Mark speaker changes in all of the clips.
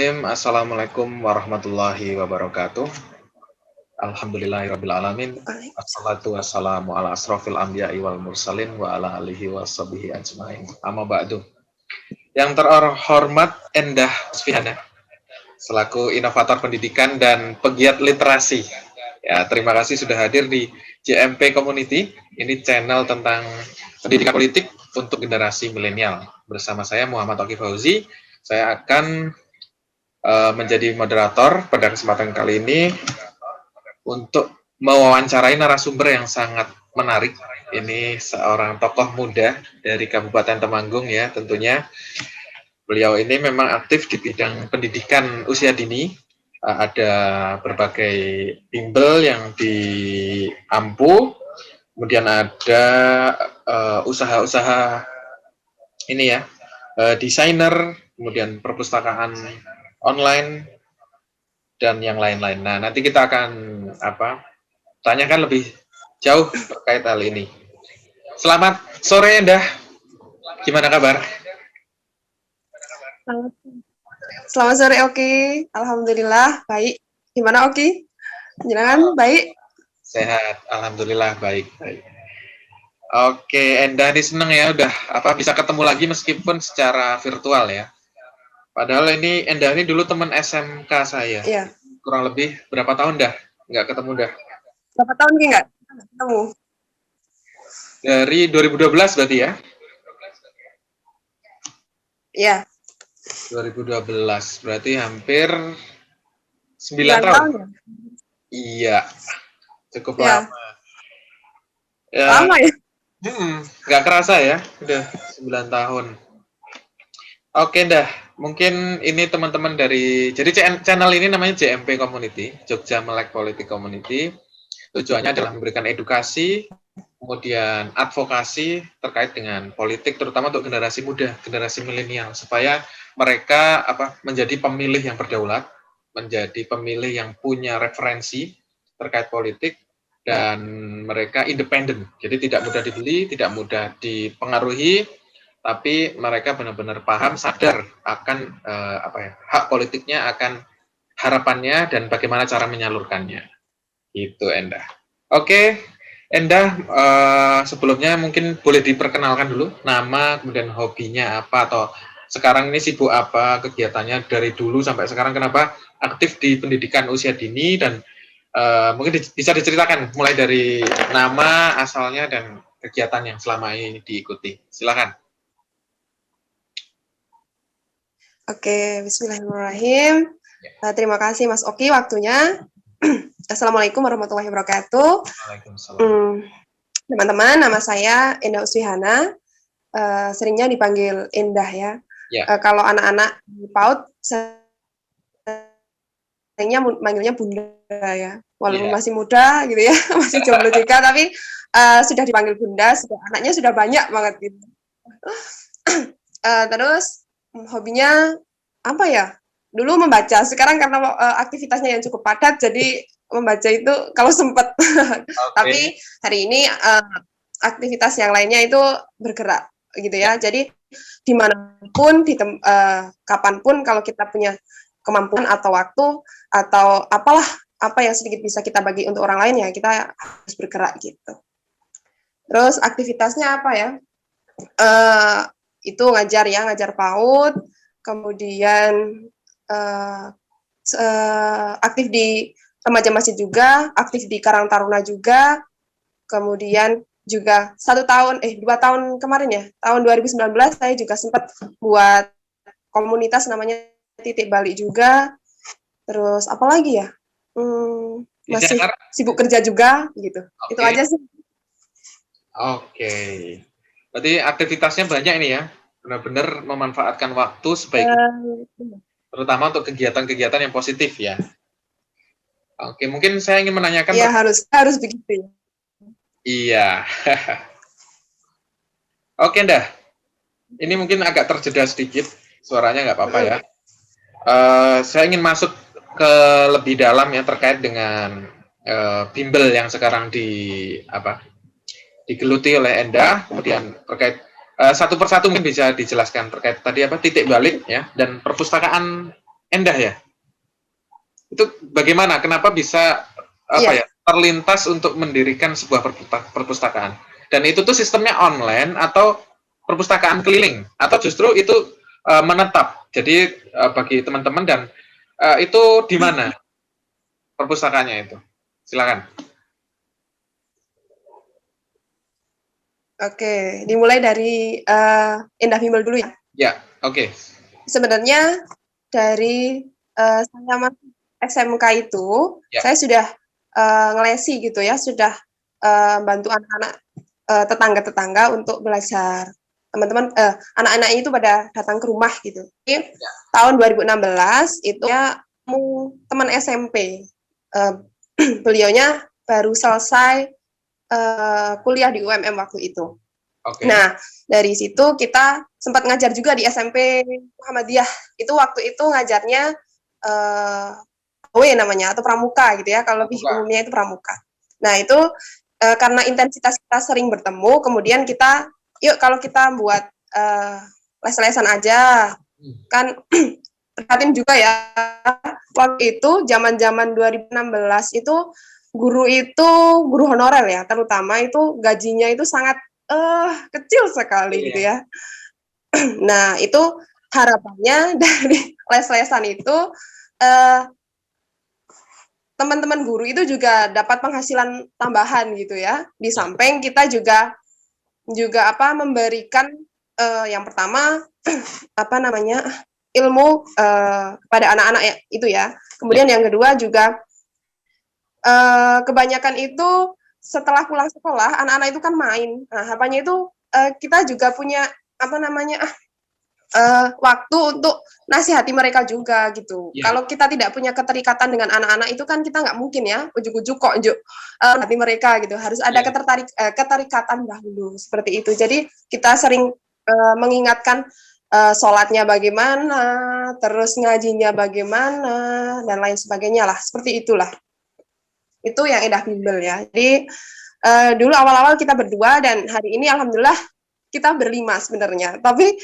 Speaker 1: Bismillahirrahmanirrahim. Assalamualaikum warahmatullahi wabarakatuh. Alhamdulillahirrahmanirrahim. Assalatu wassalamu ala asrofil anbiya'i wal mursalin wa ala alihi wa sahbihi ajma'in. Amma ba'du. Yang terhormat Endah Usfihana, selaku inovator pendidikan dan pegiat literasi. Ya, terima kasih sudah hadir di JMP Community. Ini channel tentang pendidikan politik untuk generasi milenial. Bersama saya Muhammad Oki Fauzi. Saya akan menjadi moderator pada kesempatan kali ini untuk mewawancarai narasumber yang sangat menarik. Ini seorang tokoh muda dari Kabupaten Temanggung ya tentunya. Beliau ini memang aktif di bidang pendidikan usia dini. Ada berbagai bimbel yang diampu, kemudian ada usaha-usaha ini ya, desainer, kemudian perpustakaan online dan yang lain-lain. Nah, nanti kita akan tanyakan lebih jauh terkait hal ini. Selamat sore Endah. Gimana kabar?
Speaker 2: Selamat sore Oki. Alhamdulillah baik. Gimana Oki? Jangan baik?
Speaker 1: Sehat. Alhamdulillah baik. Oke, Endah ini seneng ya udah bisa ketemu lagi meskipun secara virtual ya. Padahal ini Endah ini dulu teman SMK saya.
Speaker 2: Iya.
Speaker 1: Kurang lebih berapa tahun dah nggak ketemu dah?
Speaker 2: Berapa tahun nggak ketemu?
Speaker 1: Dari 2012 berarti ya?
Speaker 2: Iya.
Speaker 1: 2012 berarti hampir 9 tahun.
Speaker 2: Ya?
Speaker 1: Iya, cukup
Speaker 2: ya.
Speaker 1: lama. Ya,
Speaker 2: lama ya?
Speaker 1: Nggak kerasa ya, udah 9 tahun. Oke dah, mungkin ini teman-teman dari, jadi channel ini namanya JMP Community, Jogja Melek Politik Community. Tujuannya adalah memberikan edukasi, kemudian advokasi terkait dengan politik, terutama untuk generasi muda, generasi milenial, supaya mereka menjadi pemilih yang berdaulat, menjadi pemilih yang punya referensi terkait politik, dan mereka independen, jadi tidak mudah dibeli, tidak mudah dipengaruhi, tapi mereka benar-benar paham, sadar akan hak politiknya, akan harapannya, dan bagaimana cara menyalurkannya. Itu Endah. Oke, Endah, sebelumnya mungkin boleh diperkenalkan dulu nama, kemudian hobinya apa, atau sekarang ini sibuk apa, kegiatannya dari dulu sampai sekarang, kenapa aktif di pendidikan usia dini, dan mungkin bisa diceritakan mulai dari nama, asalnya, dan kegiatan yang selama ini diikuti. Silakan.
Speaker 2: Oke, bismillahirrahmanirrahim. Terima kasih Mas Oki waktunya. Assalamualaikum warahmatullahi wabarakatuh.
Speaker 1: Waalaikumsalam.
Speaker 2: Teman-teman, nama saya Endah Usfihana. Seringnya dipanggil Endah ya. Kalau anak-anak PAUD seringnya manggilnya Bunda ya. Walaupun masih muda gitu ya, masih jomblo juga, tapi sudah dipanggil Bunda, anaknya sudah banyak banget gitu. Terus hobinya apa ya? Dulu membaca, sekarang karena aktivitasnya yang cukup padat, jadi membaca itu kalau sempat. Tapi hari ini aktivitas yang lainnya itu bergerak gitu ya. Jadi dimanapun, kapanpun, kalau kita punya kemampuan atau waktu atau apa yang sedikit bisa kita bagi untuk orang lain ya, kita harus bergerak gitu. Terus aktivitasnya apa ya? Itu ngajar PAUD, kemudian aktif di remaja masjid juga, aktif di Karang Taruna juga, kemudian juga 2 tahun kemarin ya, tahun 2019 saya juga sempat buat komunitas namanya Titik Balik juga. Terus apa lagi ya? Masih sibuk kerja juga gitu. Itu aja sih.
Speaker 1: Oke. Berarti aktivitasnya banyak ini ya. Benar-benar memanfaatkan waktu sebaik terutama untuk kegiatan-kegiatan yang positif ya. Oke, mungkin saya ingin menanyakan.
Speaker 2: Iya, harus begitu.
Speaker 1: Iya. Oke, Endah. Ini mungkin agak terjeda sedikit, suaranya nggak apa-apa ya. Saya ingin masuk ke lebih dalam ya terkait dengan bimbel yang sekarang digeluti oleh Endah, kemudian terkait satu persatu mungkin bisa dijelaskan terkait tadi titik balik ya, dan perpustakaan Endah ya. Itu bagaimana? Kenapa bisa
Speaker 2: Iya.
Speaker 1: terlintas untuk mendirikan sebuah perpustakaan? Dan itu tuh sistemnya online atau perpustakaan keliling atau justru itu menetap? Jadi bagi teman-teman dan itu di mana perpustakaannya itu? Silakan.
Speaker 2: Oke, dimulai dari Indah Bimbel dulu ya.
Speaker 1: Ya, oke.
Speaker 2: Sebenarnya dari saya masuk SMK itu, saya sudah ngelesi gitu ya, sudah bantu anak-anak tetangga-tetangga untuk belajar. Teman-teman, anak-anak itu pada datang ke rumah gitu. Jadi, tahun 2016 itu ya teman SMP. Beliaunya baru selesai kuliah di UMM waktu itu. Nah, dari situ kita sempat ngajar juga di SMP Muhammadiyah. Itu waktu itu ngajarnya namanya atau pramuka gitu ya. Kalau lebih umumnya itu pramuka. Nah, itu karena intensitas kita sering bertemu, kemudian kita yuk kalau kita buat les-lesan aja. Kan perhatiin juga ya. Waktu itu zaman-zaman 2016 itu guru honorer ya, terutama itu gajinya itu sangat kecil sekali gitu ya. Nah, itu harapannya dari les-lesan itu teman-teman guru itu juga dapat penghasilan tambahan gitu ya. Di samping kita juga memberikan yang pertama ilmu pada anak-anak ya, itu ya. Kemudian yang kedua juga kebanyakan itu setelah pulang sekolah anak-anak itu kan main. Nah, harapannya itu kita juga punya waktu untuk nasihati mereka juga gitu. Kalau kita tidak punya keterikatan dengan anak-anak itu kan kita nggak mungkin ya ujuk-ujuk kok hati mereka gitu. Harus ada keterikatan dahulu seperti itu. Jadi kita sering mengingatkan sholatnya bagaimana, terus ngajinya bagaimana dan lain sebagainya lah. Seperti itulah. Itu yang Indah Bimbel ya. Jadi dulu awal-awal kita berdua dan hari ini alhamdulillah kita berlima sebenarnya. Tapi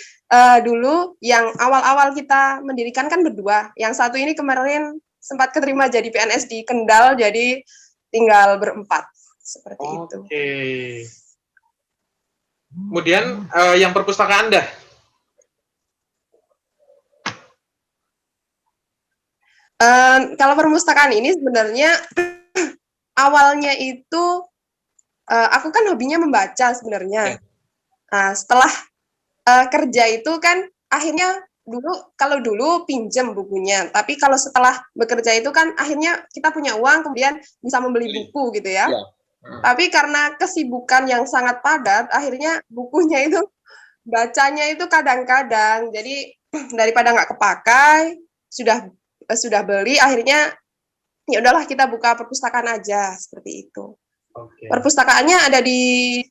Speaker 2: dulu yang awal-awal kita mendirikan kan berdua. Yang satu ini kemarin sempat keterima jadi PNS di Kendal, jadi tinggal berempat. Seperti itu.
Speaker 1: Kemudian yang perpustakaan Anda?
Speaker 2: Kalau perpustakaan ini sebenarnya awalnya itu aku kan hobinya membaca sebenarnya. Nah, setelah kerja itu kan akhirnya kalau dulu pinjam bukunya, tapi kalau setelah bekerja itu kan akhirnya kita punya uang kemudian bisa membeli buku gitu ya. Tapi karena kesibukan yang sangat padat, akhirnya bukunya itu bacanya itu kadang-kadang. Jadi daripada nggak kepakai, sudah beli, akhirnya ya udahlah kita buka perpustakaan aja seperti itu. Perpustakaannya ada di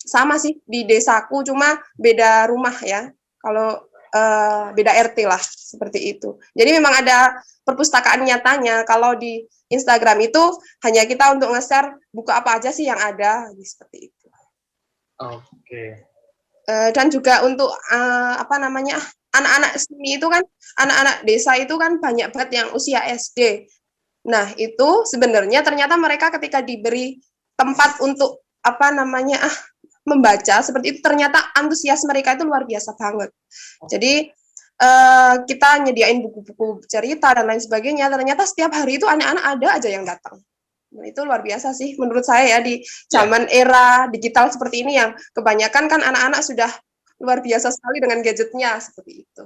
Speaker 2: sama sih di desaku, cuma beda rumah ya. Kalau beda RT lah seperti itu. Jadi memang ada perpustakaan nyatanya. Kalau di Instagram itu hanya kita untuk nge-share buku apa aja sih yang ada, seperti itu. Dan juga untuk anak-anak sini itu kan, anak-anak desa itu kan banyak banget yang usia SD. Nah, itu sebenarnya ternyata mereka ketika diberi tempat untuk membaca seperti itu, ternyata antusias mereka itu luar biasa banget. Jadi kita nyediain buku-buku cerita dan lain sebagainya, ternyata setiap hari itu anak-anak ada aja yang datang. Nah, itu luar biasa sih menurut saya ya, di zaman era digital seperti ini yang kebanyakan kan anak-anak sudah luar biasa sekali dengan gadgetnya seperti itu.